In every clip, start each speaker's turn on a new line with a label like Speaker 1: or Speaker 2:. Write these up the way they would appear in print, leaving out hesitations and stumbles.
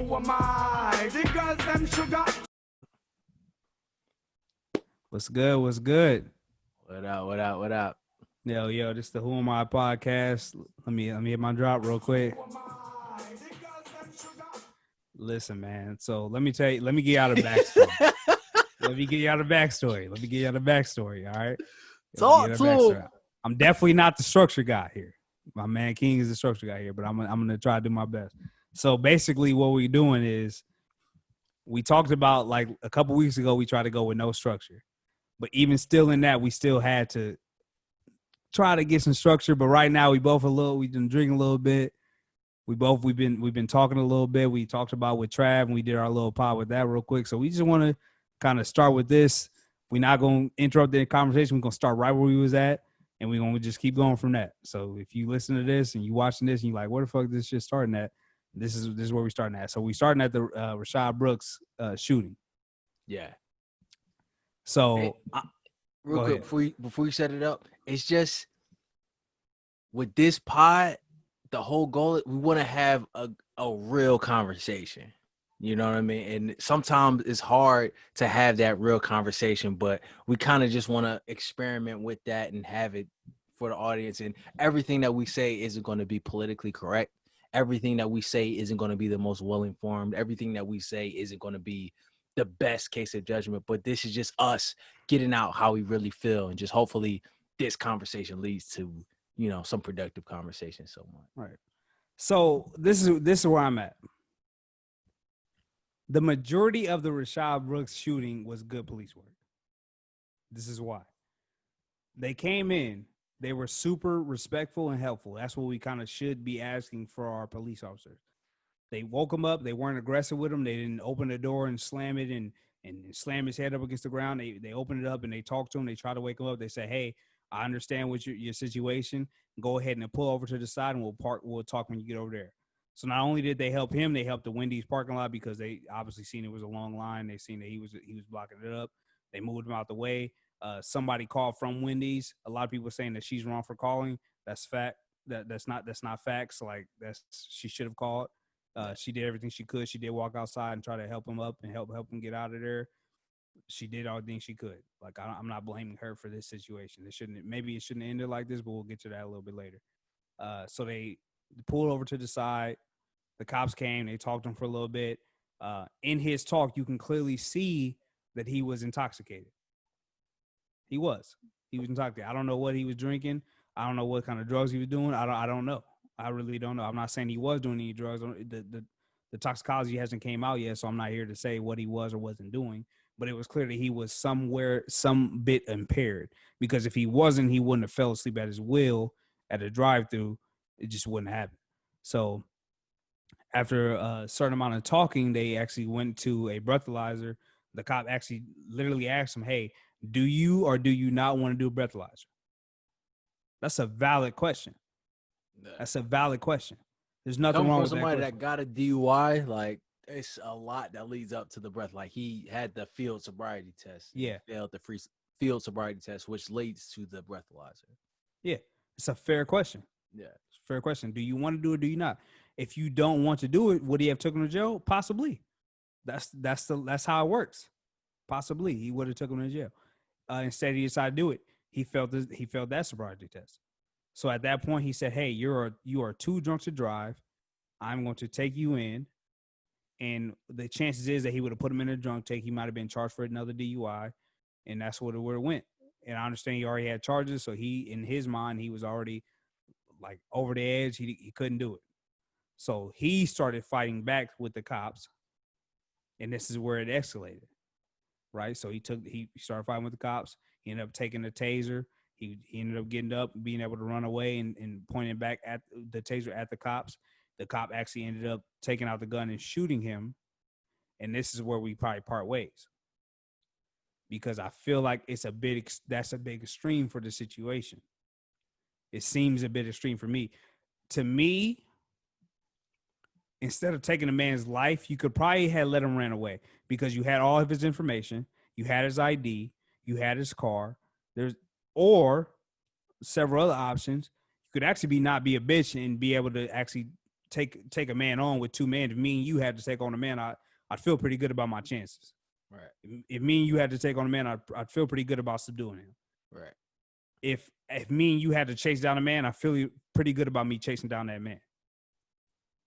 Speaker 1: Who am I? The girls them sugar.
Speaker 2: What's good? What's good?
Speaker 3: What up? What up? What up?
Speaker 2: Yo, this is the Who Am I podcast. Let me hit my drop real quick. Listen, man. So let me get you out of backstory. Let me get you out of backstory. All right.
Speaker 3: Talk to him.
Speaker 2: I'm definitely not the structure guy here. My man King is the structure guy here, but I'm gonna try to do my best. So basically, what we're doing is we talked about like a couple weeks ago. We tried to go with no structure, but even still in that, we still had to try to get some structure. But right now, we've been drinking a little bit. We've been talking a little bit. We talked about with Trav, and we did our little pod with that real quick. So we just want to kind of start with this. We're not going to interrupt the conversation. We're going to start right where we was at, and we're going to just keep going from that. So if you listen to this and you watching this and you're like, where the fuck is this shit starting at? This is where we're starting at. So we're starting at the Rayshard Brooks shooting.
Speaker 3: Yeah.
Speaker 2: So
Speaker 3: Hey, real quick before you set it up, it's just with this pod, the whole goal, we want to have a real conversation. You know what I mean? And sometimes it's hard to have that real conversation, but we kind of just want to experiment with that and have it for the audience. And everything that we say isn't going to be politically correct. Everything that we say isn't going to be the most well-informed. Everything that we say isn't going to be the best case of judgment. But this is just us getting out how we really feel. And just hopefully this conversation leads to, you know, some productive conversation. So
Speaker 2: right. So this is where I'm at. The majority of the Rayshard Brooks shooting was good police work. This is why. They came in, they were super respectful and helpful. That's what we kind of should be asking for our police officers. They woke him up. They weren't aggressive with him. They didn't open the door and slam it and slam his head up against the ground. They opened it up and they talked to him. They tried to wake him up. They said, hey, I understand what your situation. Go ahead and pull over to the side and we'll talk when you get over there. So not only did they help him, they helped the Wendy's parking lot because they obviously seen it was a long line. They seen that he was blocking it up. They moved him out the way. Somebody called from Wendy's. A lot of people saying that she's wrong for calling. That's fact. That's not facts. Like she should have called. She did everything she could. She did walk outside and try to help him up and help him get out of there. She did all the things she could. Like I'm not blaming her for this situation. It shouldn't have ended like this, but we'll get to that a little bit later. So they pulled over to the side. The cops came. They talked to him for a little bit. In his talk, you can clearly see that he was intoxicated. He was intoxicated. I don't know what he was drinking. I don't know what kind of drugs he was doing. I don't know. I really don't know. I'm not saying he was doing any drugs. The toxicology hasn't came out yet, so I'm not here to say what he was or wasn't doing. But it was clear that he was some bit impaired, because if he wasn't, he wouldn't have fell asleep at his wheel at a drive-thru. It just wouldn't happen. So after a certain amount of talking, they actually went to a breathalyzer. The cop actually literally asked him, hey, do you or do you not want to do a breathalyzer? That's a valid question. There's nothing wrong with
Speaker 3: somebody that got a DUI. Like, it's a lot that leads up to the breath. Like, he had the field sobriety test.
Speaker 2: Yeah.
Speaker 3: He failed the field sobriety test, which leads to the breathalyzer.
Speaker 2: Yeah. It's a fair question.
Speaker 3: Yeah.
Speaker 2: It's a fair question. Do you want to do it? Do you not? If you don't want to do it, would he have taken him to jail? Possibly. That's how it works. Possibly he would have taken him to jail. Instead, he decided to do it. He failed that sobriety test. So at that point, he said, hey, you are too drunk to drive. I'm going to take you in. And the chances is that he would have put him in a drunk take. He might have been charged for another DUI. And that's where it went. And I understand he already had charges. So in his mind, he was already like over the edge. He couldn't do it. So he started fighting back with the cops. And this is where it escalated. Right. So he started fighting with the cops. He ended up taking the taser. He ended up getting up, being able to run away and pointing back at the taser at the cops. The cop actually ended up taking out the gun and shooting him. And this is where we probably part ways, because I feel like that's a big extreme for the situation. It seems a bit extreme for me. To me, instead of taking a man's life, you could probably have let him run away, because you had all of his information. You had his ID. You had his car. Or several other options. You could actually not be a bitch and be able to actually take a man on with 2 men. If me and you had to take on a man, I'd feel pretty good about my chances.
Speaker 3: Right.
Speaker 2: If me and you had to take on a man, I'd feel pretty good about subduing him.
Speaker 3: Right.
Speaker 2: If me and you had to chase down a man, I feel pretty good about me chasing down that man.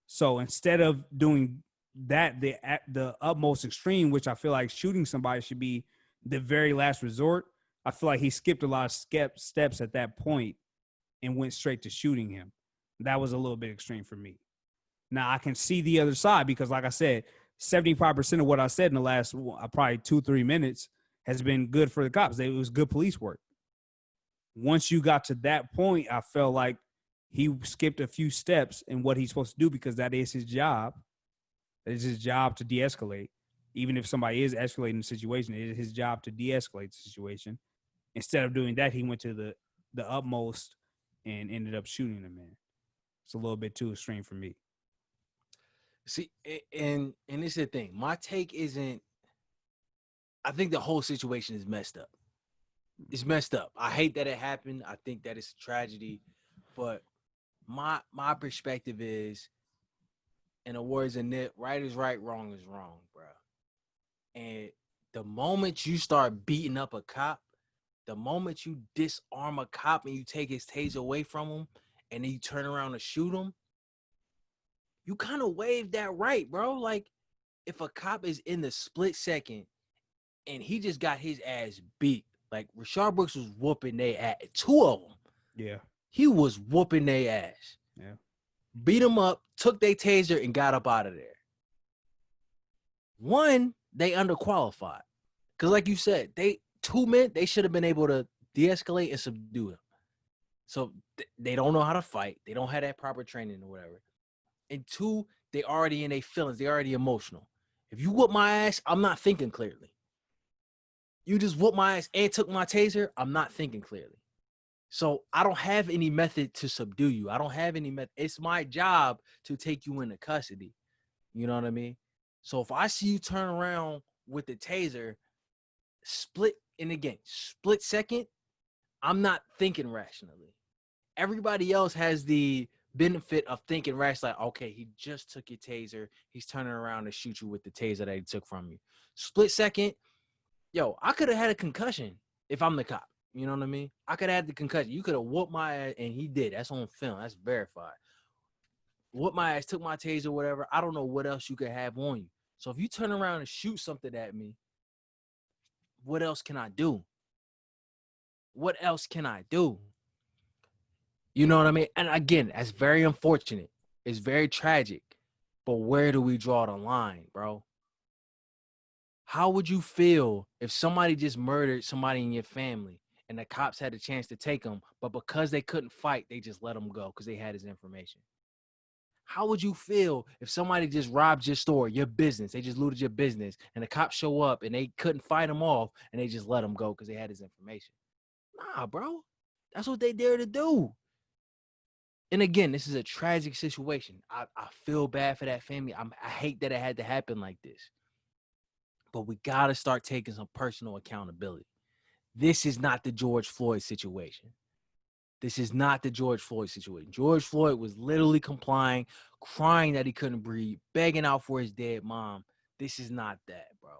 Speaker 2: So instead of doing that, the utmost extreme, which I feel like shooting somebody should be the very last resort, I feel like he skipped a lot of steps at that point and went straight to shooting him. That was a little bit extreme for me. Now, I can see the other side because, like I said, 75% of what I said in the last probably 2-3 minutes has been good for the cops. It was good police work. Once you got to that point, I felt like he skipped a few steps in what he's supposed to do because that is his job. It is his job to de-escalate. Even if somebody is escalating the situation, it is his job to de-escalate the situation. Instead of doing that, he went to the utmost and ended up shooting the man. It's a little bit too extreme for me.
Speaker 3: See, and this is the thing. My take isn't. I think the whole situation is messed up. It's messed up. I hate that it happened. I think that it's a tragedy, but my perspective is, in the words of Nip, right is right, wrong is wrong, bro. And the moment you start beating up a cop, the moment you disarm a cop and you take his taser away from him, and then you turn around to shoot him, you kind of waive that right, bro. Like, if a cop is in the split second and he just got his ass beat, like Rayshard Brooks was whooping their ass, 2 of them.
Speaker 2: Yeah.
Speaker 3: He was whooping their ass.
Speaker 2: Yeah.
Speaker 3: Beat them up, took their taser, and got up out of there. 1, they underqualified. Because like you said, 2 men, they should have been able to de-escalate and subdue them. So they don't know how to fight. They don't have that proper training or whatever. And 2, they already in their feelings. They already emotional. If you whoop my ass, I'm not thinking clearly. You just whoop my ass and took my taser, I'm not thinking clearly. So I don't have any method to subdue you. I don't have any method. It's my job to take you into custody. You know what I mean? So if I see you turn around with the taser, split second, I'm not thinking rationally. Everybody else has the benefit of thinking rationally, like, okay, he just took your taser. He's turning around to shoot you with the taser that he took from you. Split second, yo, I could have had a concussion if I'm the cop. You know what I mean? I could have had the concussion. You could have whooped my ass, and he did. That's on film. That's verified. Whooped my ass, took my taser, whatever. I don't know what else you could have on you. So if you turn around and shoot something at me, what else can I do? What else can I do? You know what I mean? And again, that's very unfortunate. It's very tragic. But where do we draw the line, bro? How would you feel if somebody just murdered somebody in your family and the cops had a chance to take them, but because they couldn't fight, they just let them go because they had his information? How would you feel if somebody just robbed your store, your business, they just looted your business, and the cops show up and they couldn't fight them off and they just let them go because they had his information? Nah, bro. That's what they dare to do. And again, this is a tragic situation. I feel bad for that family. I hate that it had to happen like this. But we got to start taking some personal accountability. This is not the George Floyd situation. This is not the George Floyd situation. George Floyd was literally complying, crying that he couldn't breathe, begging out for his dead mom. This is not that, bro.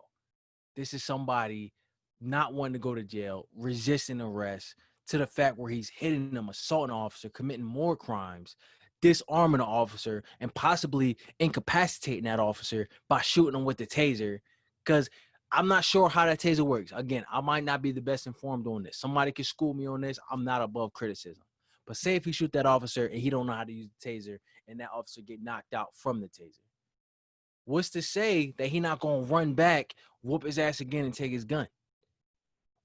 Speaker 3: This is somebody not wanting to go to jail, resisting arrest, to the fact where he's hitting them, assaulting an officer, committing more crimes, disarming an officer, and possibly incapacitating that officer by shooting him with the taser. Because I'm not sure how that taser works. Again, I might not be the best informed on this. Somebody can school me on this. I'm not above criticism. But say if he shoot that officer and he don't know how to use the taser and that officer get knocked out from the taser. What's to say that he not going to run back, whoop his ass again, and take his gun?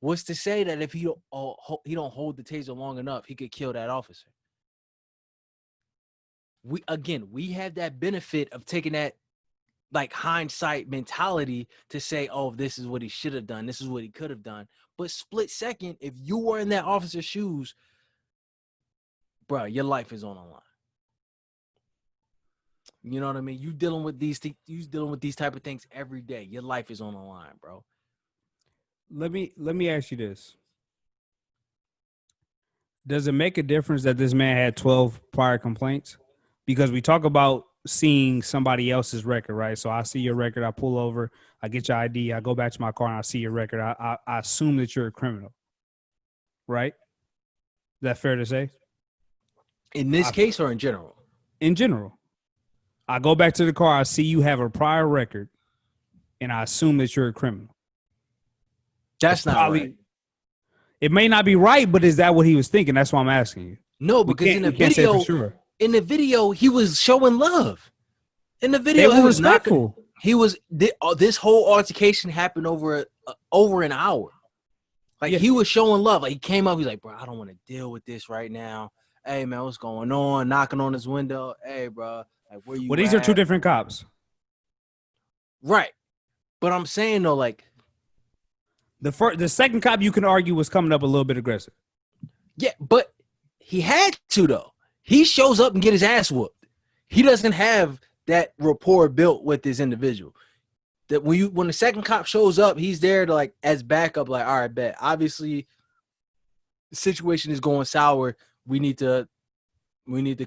Speaker 3: What's to say that if he don't hold the taser long enough, he could kill that officer? We have that benefit of taking that like hindsight mentality to say, oh, this is what he should have done. This is what he could have done. But split second, if you were in that officer's shoes, bro, your life is on the line. You know what I mean? You dealing with these type of things every day. Your life is on the line, bro.
Speaker 2: Let me ask you this. Does it make a difference that this man had 12 prior complaints? Because we talk about seeing somebody else's record, right? So I see your record, I pull over, I get your ID, I go back to my car, and I see your record. I assume that you're a criminal, right? Is that fair to say?
Speaker 3: In this case or in general?
Speaker 2: In general. I go back to the car, I see you have a prior record, and I assume that you're a criminal.
Speaker 3: That's not probably right.
Speaker 2: It may not be right, but is that what he was thinking? That's why I'm asking you.
Speaker 3: No, because in the video, he was showing love. In the video,
Speaker 2: he was respectful.
Speaker 3: This whole altercation happened over an hour. Like he was showing love. Like he came up, he's like, bro, I don't want to deal with this right now. Hey man, what's going on? Knocking on his window. Hey, bro, like where you?
Speaker 2: Well, these are two different cops,
Speaker 3: right? But I'm saying though, like
Speaker 2: the second cop, you can argue was coming up a little bit aggressive.
Speaker 3: Yeah, but he had to though. He shows up and get his ass whooped. He doesn't have that rapport built with this individual. That when the second cop shows up, he's there to like as backup. Like, all right, bet. Obviously, the situation is going sour. We need to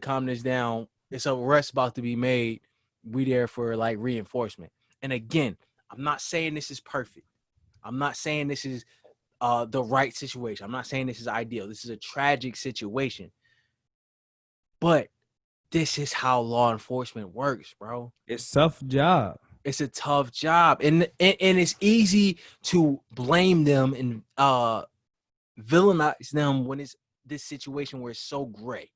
Speaker 3: calm this down. It's a arrest about to be made. We there for like reinforcement. And again, I'm not saying this is perfect. I'm not saying this is the right situation. I'm not saying this is ideal. This is a tragic situation. But this is how law enforcement works, bro.
Speaker 2: It's a tough job.
Speaker 3: It's a tough job. And it's easy to blame them and villainize them when it's this situation where it's so gray.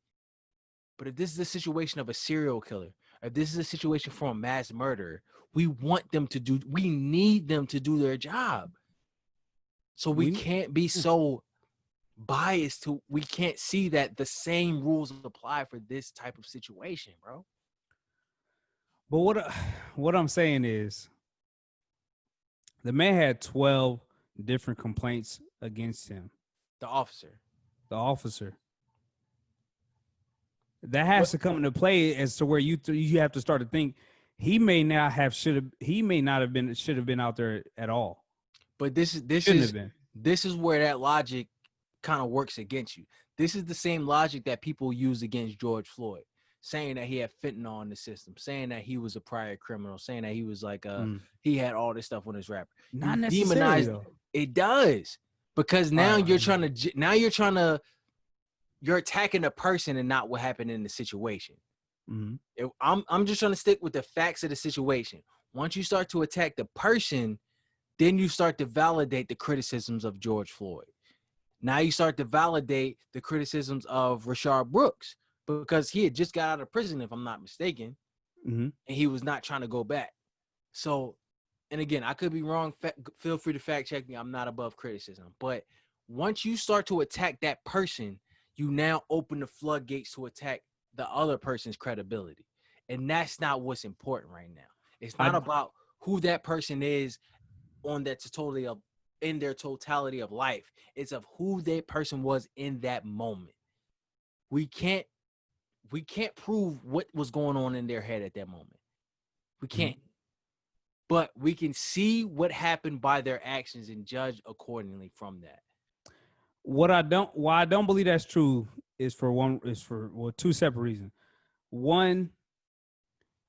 Speaker 3: But if this is the situation of a serial killer, if this is a situation for a mass murderer, we need them to do their job. So we can't be so biased we can't see that the same rules apply for this type of situation, bro.
Speaker 2: But what I'm saying is the man had 12 different complaints against him.
Speaker 3: The officer.
Speaker 2: That has to come into play as to where you have to start to think he may not have should have been out there at all.
Speaker 3: But this is where that logic kind of works against you. This is the same logic that people use against George Floyd, saying that he had fentanyl in the system, saying that he was a prior criminal, saying that he was like he had all this stuff on his rapper.
Speaker 2: Not necessarily.
Speaker 3: It does, because now you're attacking the person and not what happened in the situation. Mm-hmm. I'm just trying to stick with the facts of the situation. Once you start to attack the person, then you start to validate the criticisms of George Floyd. Now you start to validate the criticisms of Rayshard Brooks, because he had just got out of prison, if I'm not mistaken, and he was not trying to go back. So, and again, I could be wrong. Feel free to fact check me. I'm not above criticism. But once you start to attack that person, you now open the floodgates to attack the other person's credibility. And that's not what's important right now. It's not about who that person is in their totality of life. It's of who that person was in that moment. We can't prove what was going on in their head at that moment. We can't. But we can see what happened by their actions and judge accordingly from that.
Speaker 2: Why I don't believe that's true is for two separate reasons. One,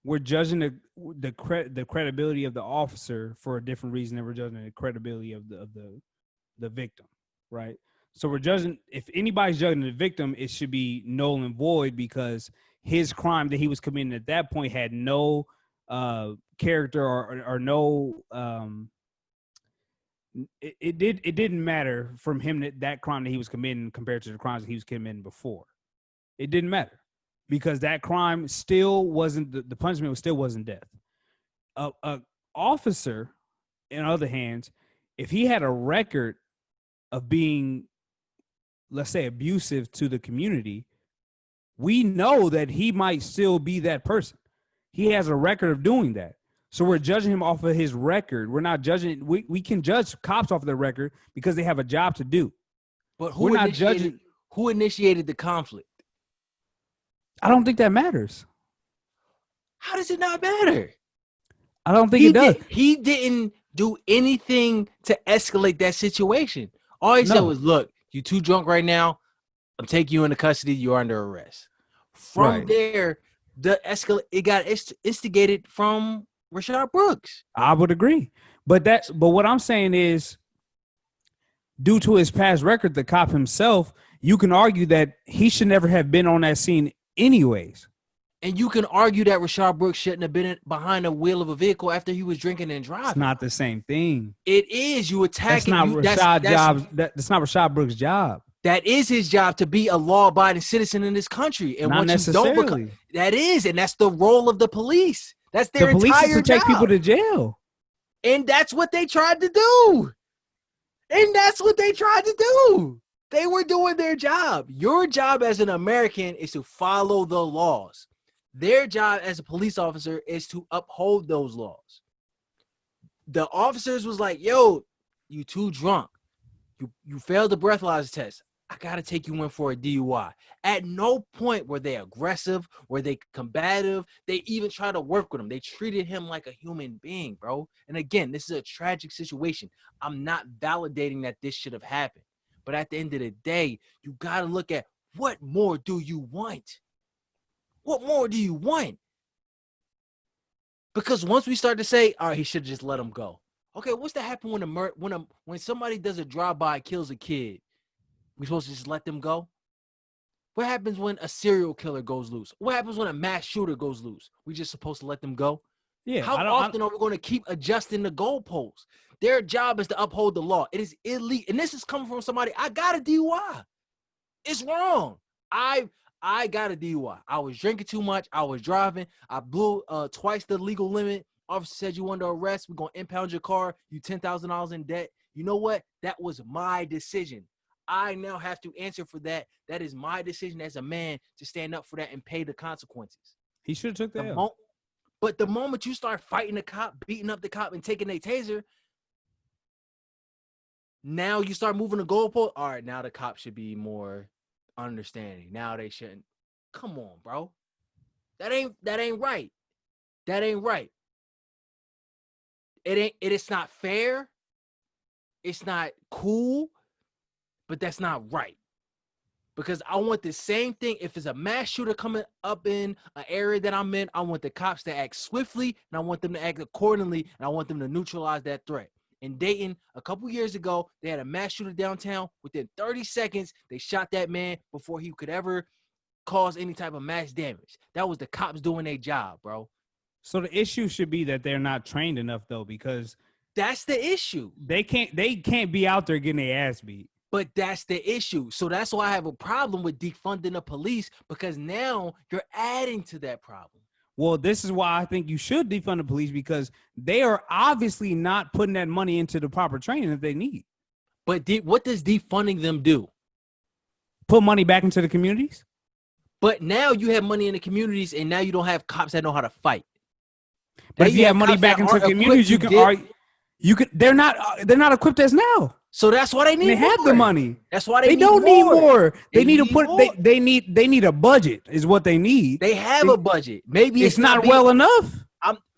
Speaker 2: we're judging the credibility of the officer for a different reason than we're judging the credibility of the victim, right? So we're judging, if anybody's judging the victim, it should be null and void, because his crime that he was committing at that point had no character or no it didn't matter from him that crime that he was committing compared to the crimes that he was committing before. It didn't matter, because that crime still wasn't the punishment still wasn't death. A officer, in other hands, if he had a record of being, let's say, abusive to the community, we know that he might still be that person. He has a record of doing that. So we're judging him off of his record. We're not judging. We can judge cops off of their record because they have a job to do.
Speaker 3: But who initiated the conflict?
Speaker 2: I don't think that matters.
Speaker 3: How does it not matter?
Speaker 2: I don't think it does.
Speaker 3: He didn't do anything to escalate that situation. All he said was, look, you too drunk right now. I'm taking you into custody. You're under arrest. From there, It got instigated from Rashad Brooks.
Speaker 2: I would agree. But what I'm saying is, due to his past record, the cop himself, you can argue that he should never have been on that scene anyways.
Speaker 3: And you can argue that Rashad Brooks shouldn't have been behind the wheel of a vehicle after he was drinking and driving.
Speaker 2: It's not the same thing.
Speaker 3: It is. You attacking.
Speaker 2: That's not Rashad Brooks' job.
Speaker 3: That is his job, to be a law-abiding citizen in this country. And
Speaker 2: not
Speaker 3: once
Speaker 2: necessarily.
Speaker 3: you don't become, that is, and that's the role of the police. That's their
Speaker 2: the police
Speaker 3: entire
Speaker 2: is to
Speaker 3: job.
Speaker 2: take people to jail.
Speaker 3: And that's what they tried to do. They were doing their job. Your job as an American is to follow the laws. Their job as a police officer is to uphold those laws. The officers was like, yo, you too drunk. You failed the breathalyzer test. I got to take you in for a DUI. At no point were they aggressive, were they combative. They even tried to work with him. They treated him like a human being, bro. And again, this is a tragic situation. I'm not validating that this should have happened. But at the end of the day, you got to look at, what more do you want? What more do you want? Because once we start to say, all right, he should just let him go. Okay, what's to happen when somebody does a drive-by and kills a kid? We supposed to just let them go? What happens when a serial killer goes loose? What happens when a mass shooter goes loose? We just supposed to let them go?
Speaker 2: Yeah.
Speaker 3: How often are we going to keep adjusting the goalposts? Their job is to uphold the law. It is illegal. And this is coming from somebody, I got a DUI. It's wrong. I got a DUI. I was drinking too much. I was driving. I blew twice the legal limit. Officer said you under arrest. We're going to impound your car. You $10,000 in debt. You know what? That was my decision. I now have to answer for that. That is my decision as a man to stand up for that and pay the consequences.
Speaker 2: He should have took the L.
Speaker 3: But the moment you start fighting the cop, beating up the cop, and taking a taser, now you start moving the goalpost. All right, now the cop should be more understanding. Now they shouldn't. Come on, bro. That ain't right. That ain't right. It is not fair. It's not cool. But that's not right. Because I want the same thing. If it's a mass shooter coming up in an area that I'm in, I want the cops to act swiftly, and I want them to act accordingly, and I want them to neutralize that threat. In Dayton, a couple years ago, they had a mass shooter downtown. Within 30 seconds, they shot that man before he could ever cause any type of mass damage. That was the cops doing their job, bro.
Speaker 2: So the issue should be that they're not trained enough, though, because
Speaker 3: that's the issue.
Speaker 2: They can't be out there getting their ass beat.
Speaker 3: But that's the issue. So that's why I have a problem with defunding the police, because now you're adding to that problem.
Speaker 2: Well, this is why I think you should defund the police, because they are obviously not putting that money into the proper training that they need.
Speaker 3: But what does defunding them do?
Speaker 2: Put money back into the communities.
Speaker 3: But now you have money in the communities, and now you don't have cops that know how to fight.
Speaker 2: But if you have money back into the communities, you can argue. They're not equipped as now.
Speaker 3: So that's why they need.
Speaker 2: They have the money.
Speaker 3: That's why
Speaker 2: they don't need more. They need to put. They need a budget. Is what they need.
Speaker 3: They have a budget. Maybe
Speaker 2: it's not well enough.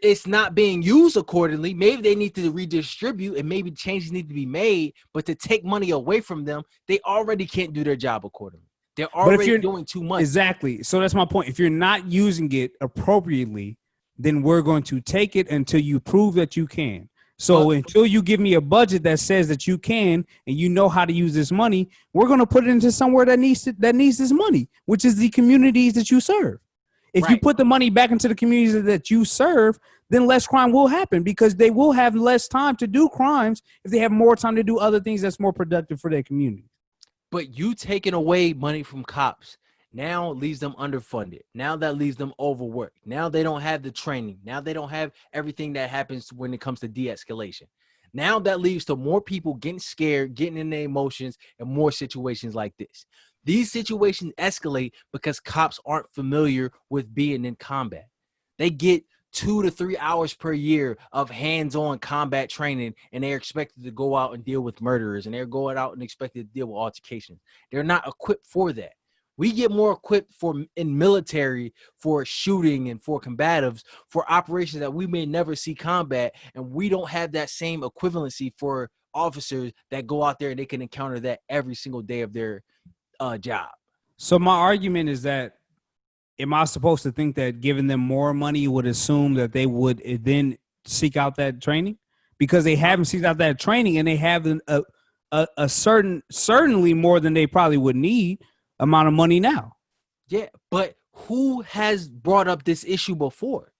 Speaker 3: It's not being used accordingly. Maybe they need to redistribute, and maybe changes need to be made. But to take money away from them, they already can't do their job accordingly. They're already doing too much.
Speaker 2: Exactly. So that's my point. If you're not using it appropriately, then we're going to take it until you prove that you can. So until you give me a budget that says that you can and you know how to use this money, we're going to put it into somewhere that needs this money, which is the communities that you serve. If you put the money back into the communities that you serve, then less crime will happen, because they will have less time to do crimes if they have more time to do other things that's more productive for their community.
Speaker 3: But you taking away money from cops now leaves them underfunded. Now that leaves them overworked. Now they don't have the training. Now they don't have everything that happens when it comes to de-escalation. Now that leads to more people getting scared, getting in their emotions, and more situations like this. These situations escalate because cops aren't familiar with being in combat. They get 2 to 3 hours per year of hands-on combat training, and they're expected to go out and deal with murderers, and they're going out and expected to deal with altercations. They're not equipped for that. We get more equipped in military for shooting and for combatives, for operations that we may never see combat, and we don't have that same equivalency for officers that go out there and they can encounter that every single day of their job.
Speaker 2: So my argument is that am I supposed to think that giving them more money would assume that they would then seek out that training? Because they haven't seeked out that training, and they have a certainly more than they probably would need amount of money now.
Speaker 3: Yeah, but who has brought up this issue before?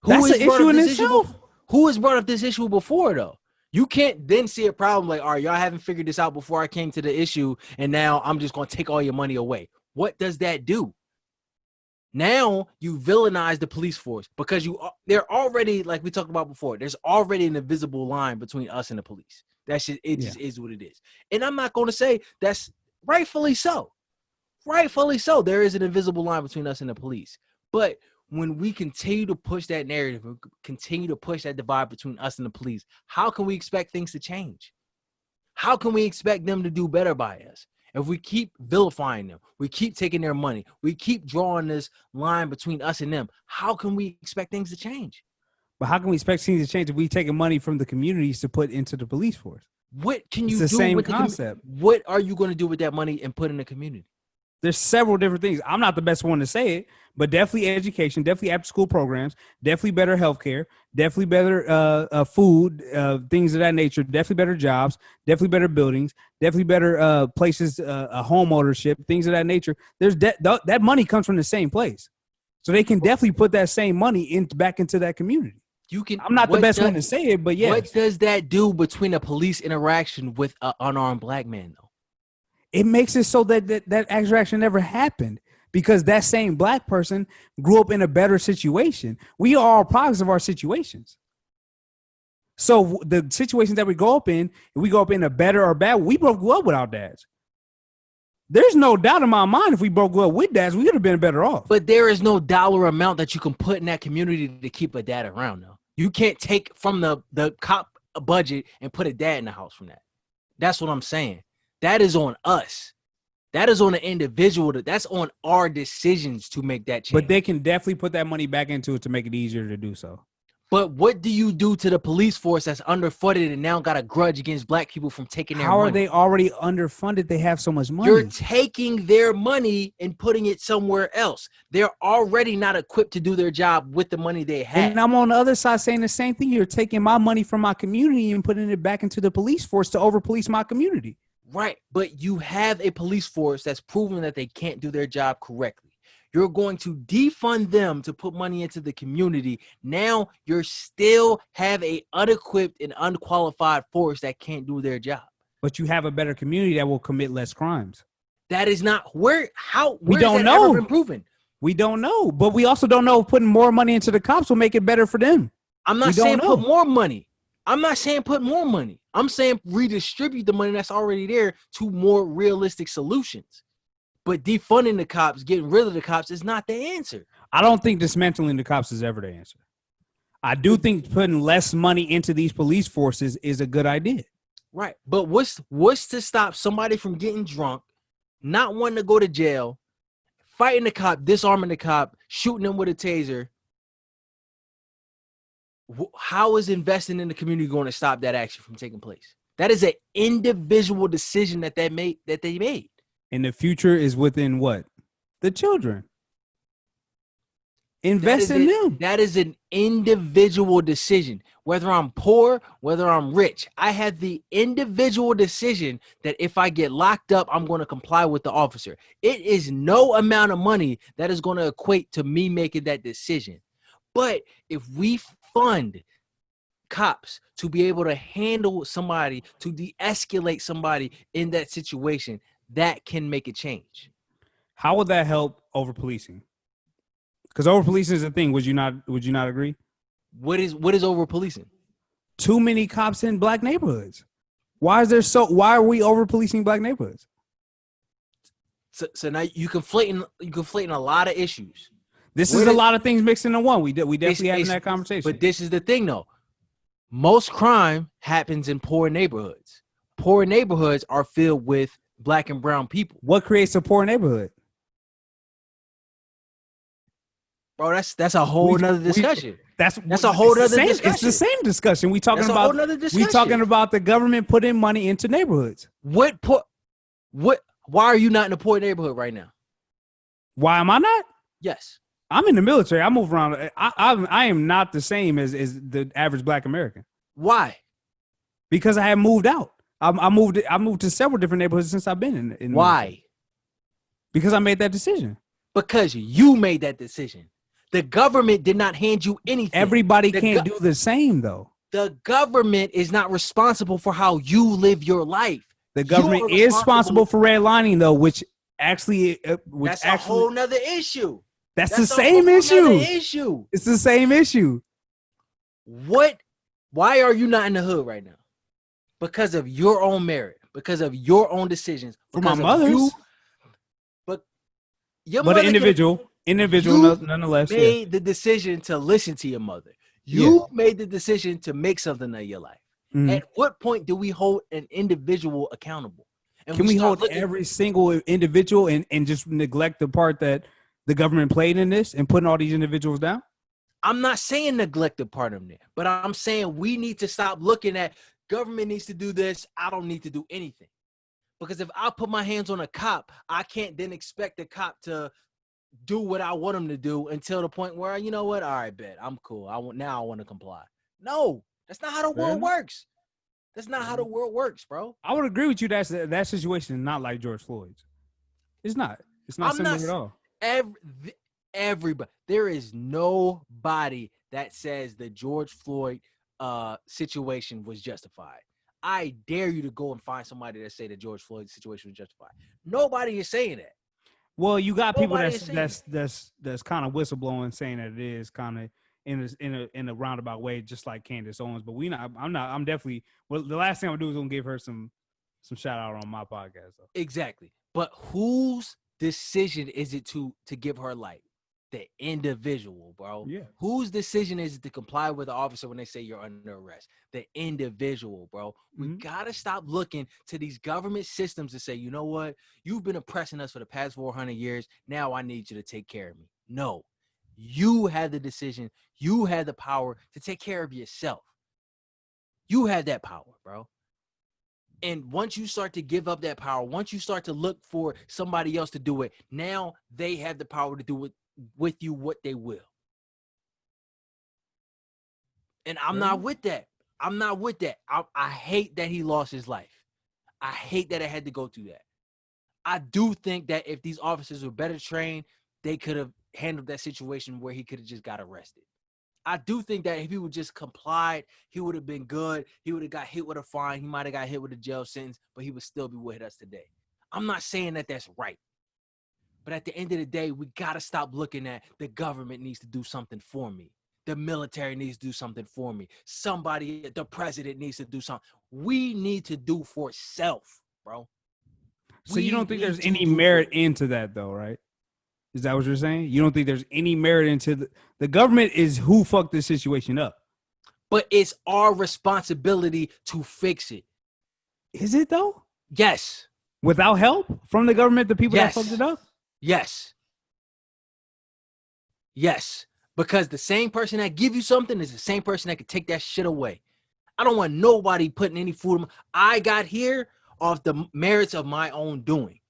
Speaker 2: That's an issue in itself.
Speaker 3: Who has brought up this issue before, though? You can't then see a problem like, all right, y'all haven't figured this out before I came to the issue, and now I'm just going to take all your money away. What does that do? Now you villainize the police force because they're already, like we talked about before, there's already an invisible line between us and the police. That shit, it just is what it is. And I'm not going to say that's rightfully so. Rightfully so. There is an invisible line between us and the police. But when we continue to push that narrative, continue to push that divide between us and the police, how can we expect things to change? How can we expect them to do better by us? If we keep vilifying them, we keep taking their money, we keep drawing this line between us and them, how can we expect things to change?
Speaker 2: But how can we expect things to change if we taking money from the communities to put into the police force?
Speaker 3: What can you
Speaker 2: do? It's the same
Speaker 3: with
Speaker 2: concept.
Speaker 3: What are you going to do with that money and put in the community?
Speaker 2: There's several different things. I'm not the best one to say it, but definitely education, definitely after school programs, definitely better healthcare, definitely better food, things of that nature, definitely better jobs, definitely better buildings, definitely better places, home ownership, things of that nature. There's that money comes from the same place, so they can definitely put that same money back into that community.
Speaker 3: You can.
Speaker 2: I'm not the best one to say it, but yeah.
Speaker 3: What does that do between a police interaction with an unarmed black man, though?
Speaker 2: It makes it so that interaction never happened because that same black person grew up in a better situation. We are all products of our situations. So the situations that we go up in, if we go up in a better or bad, we both grew up with our dads. There's no doubt in my mind if we both grew up with dads, we would have been better off.
Speaker 3: But there is no dollar amount that you can put in that community to keep a dad around, though. You can't take from the cop budget and put a dad in the house from that. That's what I'm saying. That is on us. That is on the individual. That's on our decisions to make that change.
Speaker 2: But they can definitely put that money back into it to make it easier to do so.
Speaker 3: But what do you do to the police force that's underfunded and now got a grudge against black people from taking their money?
Speaker 2: How are they already underfunded? They have so much money.
Speaker 3: You're taking their money and putting it somewhere else. They're already not equipped to do their job with the money they have.
Speaker 2: And I'm on the other side saying the same thing. You're taking my money from my community and putting it back into the police force to over-police my community.
Speaker 3: Right, but you have a police force that's proven that they can't do their job correctly. You're going to defund them to put money into the community. Now you're still have a unequipped and unqualified force that can't do their job.
Speaker 2: But you have a better community that will commit less crimes.
Speaker 3: That is not where
Speaker 2: we don't know.
Speaker 3: Ever been proven?
Speaker 2: We don't know, but we also don't know if putting more money into the cops will make it better for them.
Speaker 3: I'm not saying put more money. I'm not saying put more money. I'm saying redistribute the money that's already there to more realistic solutions. But defunding the cops, getting rid of the cops is not the answer.
Speaker 2: I don't think dismantling the cops is ever the answer. I do think putting less money into these police forces is a good idea.
Speaker 3: Right. But what's to stop somebody from getting drunk, not wanting to go to jail, fighting the cop, disarming the cop, shooting him with a taser? How is investing in the community going to stop that action from taking place? That is an individual decision that they made.
Speaker 2: And the future is within what? The children. Invest in them.
Speaker 3: That is an individual decision. Whether I'm poor, whether I'm rich, I have the individual decision that if I get locked up, I'm going to comply with the officer. It is no amount of money that is going to equate to me making that decision. But if we fund cops to be able to handle somebody, to de-escalate somebody in that situation, that can make a change.
Speaker 2: How would that help over policing? Because over policing is a thing. Would you not agree?
Speaker 3: What is over policing?
Speaker 2: Too many cops in black neighborhoods. Why are we over policing black neighborhoods?
Speaker 3: So now you conflating a lot of issues.
Speaker 2: This is a lot of things mixed into one. We definitely having that conversation.
Speaker 3: But this is the thing, though. Most crime happens in poor neighborhoods. Poor neighborhoods are filled with black and brown people.
Speaker 2: What creates a poor neighborhood?
Speaker 3: Bro, that's a whole nother discussion.
Speaker 2: That's
Speaker 3: a whole other discussion.
Speaker 2: It's the same discussion. We talking about the government putting money into neighborhoods.
Speaker 3: Why are you not in a poor neighborhood right now?
Speaker 2: Why am I not?
Speaker 3: Yes.
Speaker 2: I'm in the military. I move around. I am not the same as the average Black American
Speaker 3: Why?
Speaker 2: because I have moved out. I moved to several different neighborhoods since I've been in the military.
Speaker 3: Why?
Speaker 2: Because I made that decision.
Speaker 3: Because you made that decision. The government did not hand you anything.
Speaker 2: Everybody can't do the same though.
Speaker 3: The government is not responsible for how you live your life.
Speaker 2: The government is responsible for redlining though, which actually,
Speaker 3: that's a whole nother issue.
Speaker 2: That's the same issue. It's the same issue.
Speaker 3: What? Why are you not in the hood right now? Because of your own merit, because of your own decisions.
Speaker 2: For my mother's. But an individual nonetheless.
Speaker 3: Made the decision to listen to your mother. You made the decision to make something of your life. Mm-hmm. At what point do we hold an individual accountable?
Speaker 2: And can we hold every single individual and just neglect the part that the government played in this and putting all these individuals down?
Speaker 3: I'm not saying neglect the part of them, but I'm saying we need to stop looking at government needs to do this. I don't need to do anything. Because if I put my hands on a cop, I can't then expect the cop to do what I want him to do until the point where, you know what? All right, bet. I'm cool. I want to comply. No, that's not how the world works. That's not how the world works, bro.
Speaker 2: I would agree with you that situation is not like George Floyd's. It's not. It's not similar at all.
Speaker 3: Everybody. There is nobody that says the George Floyd situation was justified. I dare you to go and find somebody that say the George Floyd situation was justified. Nobody is saying that.
Speaker 2: Well, you got people that's kind of whistleblowing saying that it is kind of in a roundabout way, just like Candace Owens. But I'm definitely. Well, the last thing I'm gonna do is gonna give her some shout out on my podcast. Though.
Speaker 3: Exactly. But whose decision is it to give her light? The individual, bro.
Speaker 2: Yeah.
Speaker 3: Whose decision is it to comply with the officer when they say you're under arrest? The individual, bro. We gotta stop looking to these government systems to say, you know what? You've been oppressing us for the past 400 years. Now I need you to take care of me. No. You had the decision. You had the power to take care of yourself. You had that power, bro. And once you start to give up that power, once you start to look for somebody else to do it, now they have the power to do it with you what they will. And I'm not with that. I'm not with that. I hate that he lost his life. I hate that I had to go through that. I do think that if these officers were better trained, they could have handled that situation where he could have just got arrested. I do think that if he would just complied, he would have been good. He would have got hit with a fine. He might have got hit with a jail sentence, but he would still be with us today. I'm not saying that that's right. But at the end of the day, we got to stop looking at the government needs to do something for me. The military needs to do something for me. Somebody, the president needs to do something. We need to do for self, bro.
Speaker 2: So you don't think there's any merit into that though, right? Is that what you're saying? You don't think there's any merit into the government is who fucked this situation up.
Speaker 3: But it's our responsibility to fix it.
Speaker 2: Is it though?
Speaker 3: Yes.
Speaker 2: Without help from the government, the people that fucked it up?
Speaker 3: Yes. Yes. Because the same person that give you something is the same person that can take that shit away. I don't want nobody putting any food in I got here off the merits of my own doing.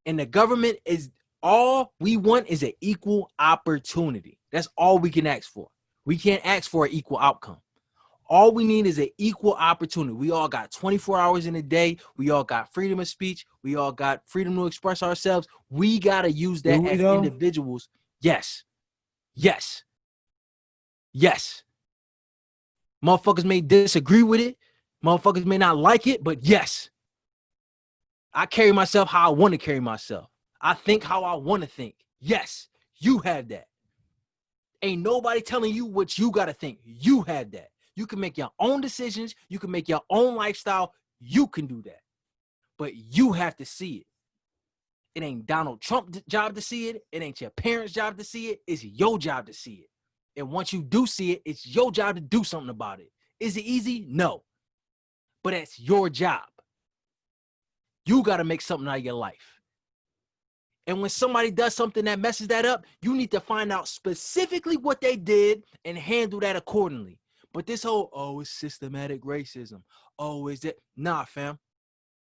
Speaker 3: And the government is all we want is an equal opportunity. That's all we can ask for. We can't ask for an equal outcome. All we need is an equal opportunity. We all got 24 hours in a day. We all got freedom of speech. We all got freedom to express ourselves. We got to use that as individuals. Yes. Yes. Yes. Motherfuckers may disagree with it. Motherfuckers may not like it, but yes. I carry myself how I want to carry myself. I think how I want to think. Yes, you have that. Ain't nobody telling you what you got to think. You have that. You can make your own decisions. You can make your own lifestyle. You can do that. But you have to see it. It ain't Donald Trump's job to see it. It ain't your parents' job to see it. It's your job to see it. And once you do see it, it's your job to do something about it. Is it easy? No. But it's your job. You got to make something out of your life. And when somebody does something that messes that up, you need to find out specifically what they did and handle that accordingly. But this whole, oh, it's systematic racism. Oh, is it? Nah, fam.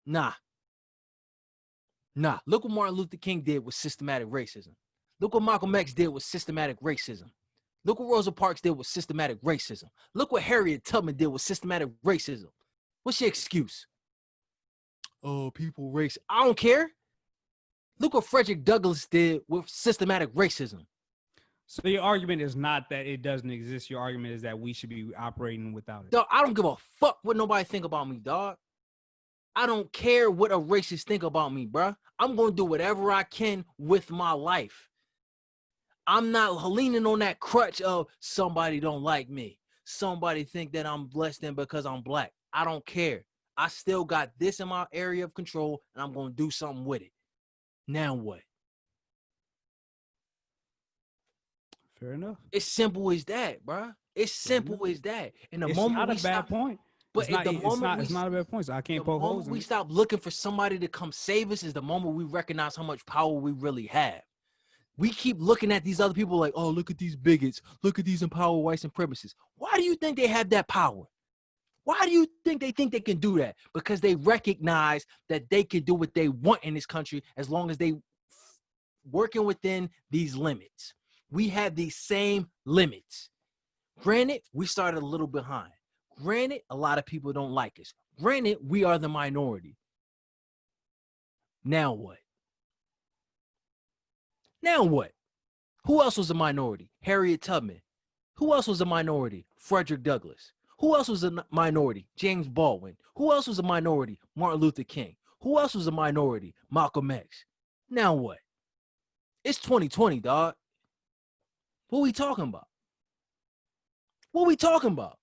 Speaker 3: Nah. Nah, look what Martin Luther King did with systematic racism. Look what Malcolm X did with systematic racism. Look what Rosa Parks did with systematic racism. Look what Harriet Tubman did with systematic racism. What's your excuse? Oh, people race. I don't care. Look what Frederick Douglass did with systematic racism.
Speaker 2: So your argument is not that it doesn't exist. Your argument is that we should be operating without it.
Speaker 3: Dog, I don't give a fuck what nobody think about me, dog. I don't care what a racist think about me, bruh. I'm going to do whatever I can with my life. I'm not leaning on that crutch of somebody don't like me. Somebody think that I'm less than because I'm black. I don't care. I still got this in my area of control, and I'm going to do something with it. Now what?
Speaker 2: Fair enough.
Speaker 3: It's simple as that, bruh. It's simple as that. And the moment
Speaker 2: not
Speaker 3: we
Speaker 2: a
Speaker 3: stop,
Speaker 2: bad point.
Speaker 3: but
Speaker 2: It's not,
Speaker 3: the moment
Speaker 2: it's not a bad point. So I can't
Speaker 3: the
Speaker 2: poke holes
Speaker 3: moment
Speaker 2: in
Speaker 3: we
Speaker 2: it.
Speaker 3: stop looking for somebody to come save us is the moment we recognize how much power we really have. We keep looking at these other people like, oh, look at these bigots. Look at these empowered white supremacists. Why do you think they have that power? Why do you think they can do that? Because they recognize that they can do what they want in this country as long as they working within these limits. We have these same limits. Granted, we started a little behind. Granted, a lot of people don't like us. Granted, we are the minority. Now what? Now what? Who else was a minority? Harriet Tubman. Who else was a minority? Frederick Douglass. Who else was a minority? James Baldwin. Who else was a minority? Martin Luther King. Who else was a minority? Malcolm X. Now what? It's 2020, dog. What we talking about? What we talking about?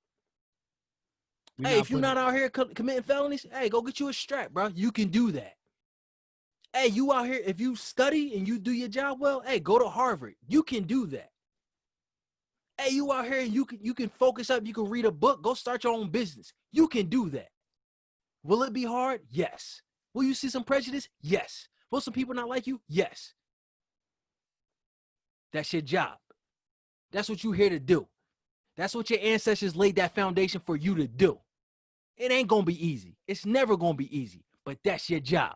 Speaker 3: Hey, if you're not out here committing felonies, hey, go get you a strap, bro. You can do that. Hey, you out here, if you study and you do your job well, hey, go to Harvard. You can do that. Hey, you out here, you can focus up, you can read a book, go start your own business. You can do that. Will it be hard? Yes. Will you see some prejudice? Yes. Will some people not like you? Yes. That's your job. That's what you're here to do. That's what your ancestors laid that foundation for you to do. It ain't going to be easy. It's never going to be easy, but that's your job.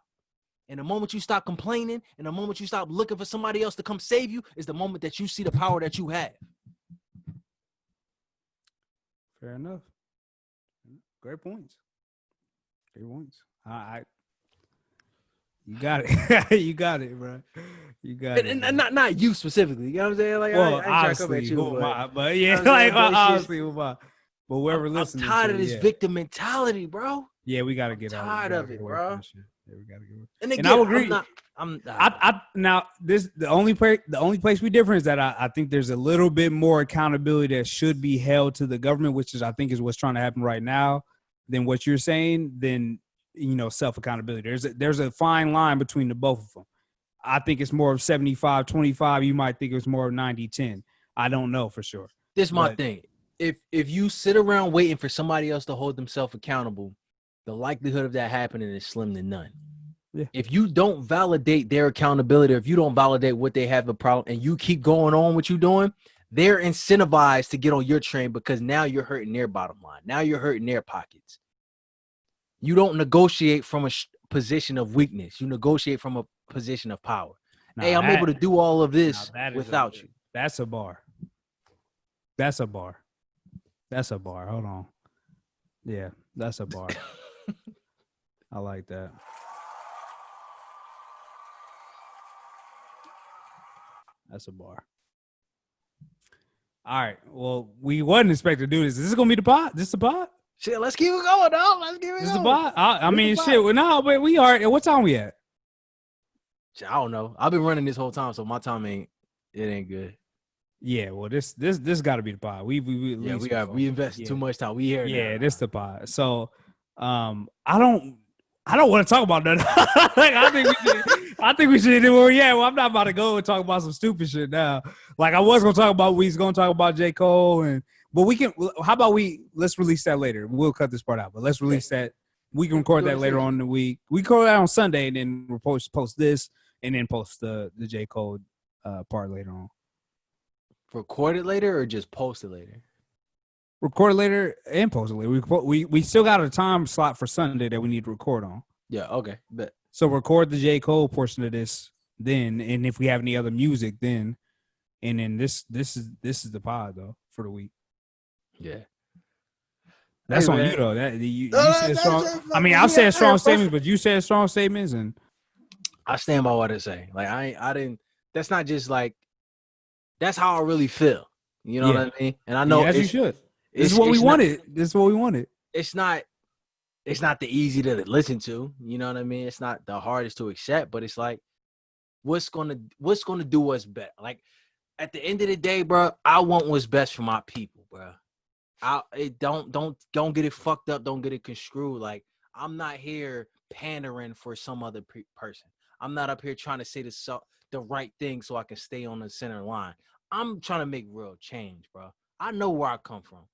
Speaker 3: And the moment you stop complaining and the moment you stop looking for somebody else to come save you is the moment that you see the power that you have.
Speaker 2: Fair enough. Great points. Great points. You got it. You got it, bro. You got it.
Speaker 3: And not you specifically. You know what I'm saying? Like,
Speaker 2: well,
Speaker 3: I ain't trying to come at
Speaker 2: obviously,
Speaker 3: you,
Speaker 2: but yeah,
Speaker 3: you know
Speaker 2: like
Speaker 3: obviously,
Speaker 2: who am I? But whoever listening,
Speaker 3: I'm tired of this
Speaker 2: yeah.
Speaker 3: victim mentality, bro.
Speaker 2: Yeah, we gotta get
Speaker 3: tired of it, bro.
Speaker 2: Yeah, we gotta get away.
Speaker 3: And again,
Speaker 2: I would agree.
Speaker 3: I'm
Speaker 2: now the only place we differ is that I think there's a little bit more accountability that should be held to the government, which is I think is what's trying to happen right now, than what you're saying. Than self accountability. There's a fine line between the both of them. I think it's more of 75-25. You might think it's more of 90-10. I don't know for sure.
Speaker 3: This is my thing. If you sit around waiting for somebody else to hold themselves accountable, the likelihood of that happening is slim to none.
Speaker 2: Yeah.
Speaker 3: If you don't validate their accountability, or if you don't validate what they have a problem, and you keep going on what you're doing, they're incentivized to get on your train because now you're hurting their bottom line. Now you're hurting their pockets. You don't negotiate from a position of weakness. You negotiate from a position of power. Hey, I'm able to do all of this without you.
Speaker 2: That's a bar. That's a bar. That's a bar. Hold on. Yeah, that's a bar. I like that. That's a bar. All right. Well, we wasn't expecting to do this. Is this gonna be the pod? This the pod?
Speaker 3: Shit, let's keep it going, dog. Let's keep it going.
Speaker 2: This the pod? I mean, shit. Well, no, but we are. What time we at?
Speaker 3: I don't know. I've been running this whole time, so my time ain't good.
Speaker 2: Yeah, well, this got to be the pod. We
Speaker 3: invested too much time. We here.
Speaker 2: Yeah,
Speaker 3: now.
Speaker 2: This the pod. So, I don't want to talk about that. Like, I think we should do where we at. Well, I'm not about to go and talk about some stupid shit now. Like I was gonna talk about, J. Cole but we can. How about let's release that later. We'll cut this part out, but let's release that. We can record that later on in the week. We record that on Sunday, and then we'll post this, and then post the J. Cole part later on.
Speaker 3: Record it later or just post it later?
Speaker 2: Record it later and post it later. We still got a time slot for Sunday that we need to record on.
Speaker 3: Yeah, okay. Bet.
Speaker 2: So record the J. Cole portion of this then, and if we have any other music, then, and then this is the pod though for the week.
Speaker 3: Yeah.
Speaker 2: That's
Speaker 3: Hey,
Speaker 2: on
Speaker 3: man.
Speaker 2: you though. That you
Speaker 3: No,
Speaker 2: said
Speaker 3: that's
Speaker 2: strong.
Speaker 3: just
Speaker 2: I mean,
Speaker 3: fucking
Speaker 2: I've said
Speaker 3: yeah,
Speaker 2: strong
Speaker 3: bro.
Speaker 2: statements, but you said strong statements, and
Speaker 3: I stand by what I say. Like I didn't. That's not just like. That's how I really feel. You know what I mean? And I know
Speaker 2: as you
Speaker 3: it's,
Speaker 2: should. This is what we
Speaker 3: it's
Speaker 2: wanted. This is what we wanted.
Speaker 3: It's not the easy to listen to. You know what I mean? It's not the hardest to accept, but it's like, what's gonna do what's better? Like at the end of the day, bro, I want what's best for my people, bro. Don't get it fucked up. Don't get it construed. Like I'm not here pandering for some other person. I'm not up here trying to say the right thing so I can stay on the center line. I'm trying to make real change, bro. I know where I come from.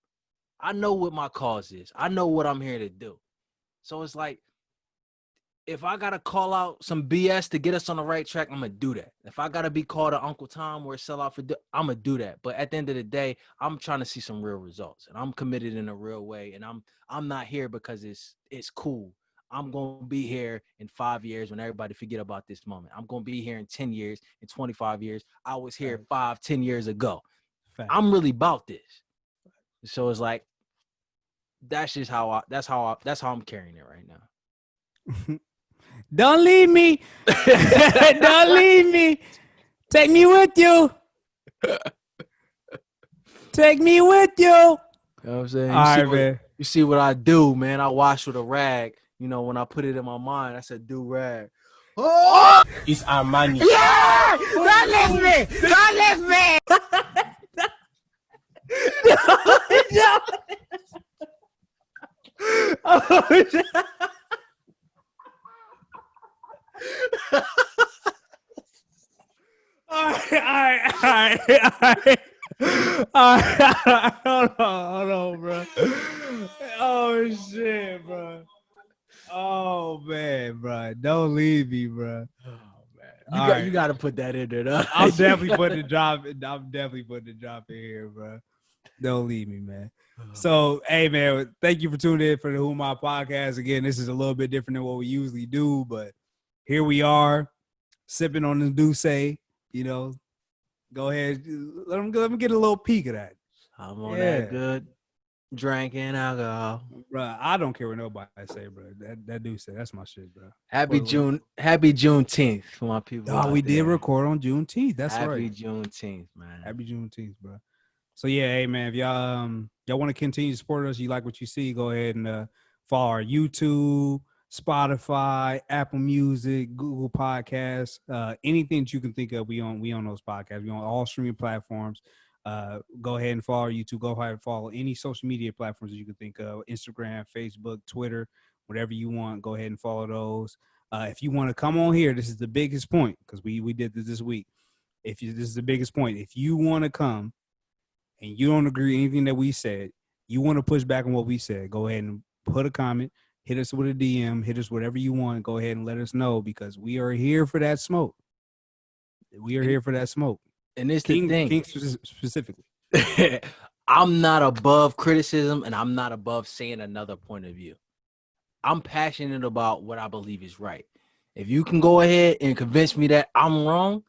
Speaker 3: I know what my cause is. I know what I'm here to do. So it's like, if I gotta call out some BS to get us on the right track, I'm gonna do that. If I gotta be called an Uncle Tom or a sellout I'm gonna do that. But at the end of the day, I'm trying to see some real results, and I'm committed in a real way. And I'm not here because it's cool. I'm gonna be here in 5 years when everybody forget about this moment. I'm gonna be here in 10 years, in 25 years. I was here 5-10 years ago. I'm really about this. So it's like, that's how I'm carrying it right now.
Speaker 2: Don't leave me. Don't leave me. Take me with you. Take me with you.
Speaker 3: You know what I'm saying?
Speaker 2: All right, man.
Speaker 3: You see what I do, man. I wash with a rag. You know, when I put it in my mind, I said, do rag. Oh!
Speaker 4: It's Armani.
Speaker 1: Yeah! Don't leave me! Don't leave me!
Speaker 2: No. Oh, all right. Hold on, bro. Oh shit, bro. Oh man, bro. Don't leave me, bro.
Speaker 3: You got to put that in there, though.
Speaker 2: I'm definitely putting the drop in here, bro. Don't leave me, man. So, hey, man, thank you for tuning in for the Who My podcast. Again, this is a little bit different than what we usually do, but here we are, sipping on the Douce. You know, go ahead, let me get a little peek of that.
Speaker 3: I'm on that good drinking alcohol,
Speaker 2: bro. I don't care what nobody say, bro. That Douce, that's my shit, bro.
Speaker 3: Happy Juneteenth for my people.
Speaker 2: Oh, we did record on Juneteenth. That's right.
Speaker 3: Happy Juneteenth, man.
Speaker 2: Happy Juneteenth, bro. So yeah, hey man, if y'all want to continue to support us, you like what you see, go ahead and follow our YouTube, Spotify, Apple Music, Google Podcasts, anything that you can think of. We on those podcasts. We on all streaming platforms. Go ahead and follow our YouTube. Go ahead and follow any social media platforms that you can think of: Instagram, Facebook, Twitter, whatever you want. Go ahead and follow those. If you want to come on here, this is the biggest point because we did this week. This is the biggest point. If you want to come and you don't agree with anything that we said, you want to push back on what we said, go ahead and put a comment, hit us with a DM, hit us whatever you want. Go ahead and let us know because we are here for that smoke. We are here for that smoke.
Speaker 3: And it's the thing.
Speaker 2: King specifically.
Speaker 3: I'm not above criticism and I'm not above saying another point of view. I'm passionate about what I believe is right. If you can go ahead and convince me that I'm wrong,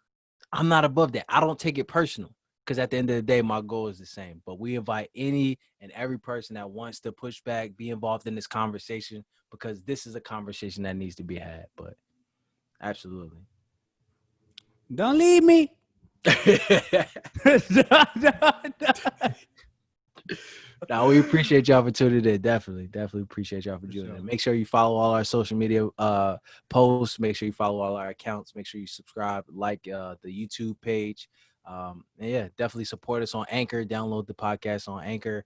Speaker 3: I'm not above that. I don't take it personal. Because at the end of the day, my goal is the same. But we invite any and every person that wants to push back, be involved in this conversation, because this is a conversation that needs to be had. But absolutely.
Speaker 2: Don't leave me.
Speaker 3: No, we appreciate y'all for tuning in. Definitely appreciate y'all for tuning in. Make sure you follow all our social media posts. Make sure you follow all our accounts. Make sure you subscribe, like the YouTube page. And yeah, definitely support us on Anchor. Download the podcast on Anchor.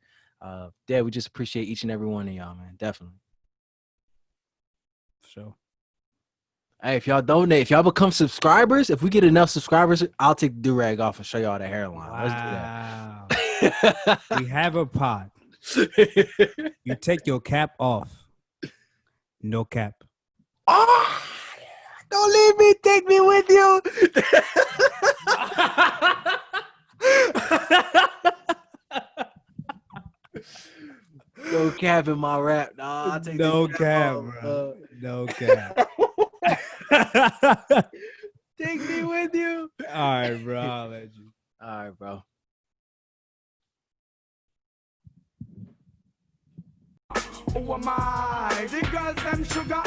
Speaker 3: Yeah, we just appreciate each and every one of y'all, man. Definitely.
Speaker 2: For sure.
Speaker 3: Hey, if y'all donate, if y'all become subscribers, if we get enough subscribers, I'll take the do-rag off and show y'all the hairline.
Speaker 2: Wow.
Speaker 3: Let's do that.
Speaker 2: We have a pod. You take your cap off. No cap.
Speaker 3: Oh, don't leave me. Take me with you. No cap in my rap. Nah, I'll take
Speaker 2: no cap, bro. No cap.
Speaker 3: Take me with you.
Speaker 2: All right, bro. I'll let you.
Speaker 3: All right, bro.
Speaker 1: Who am I? The girls them sugar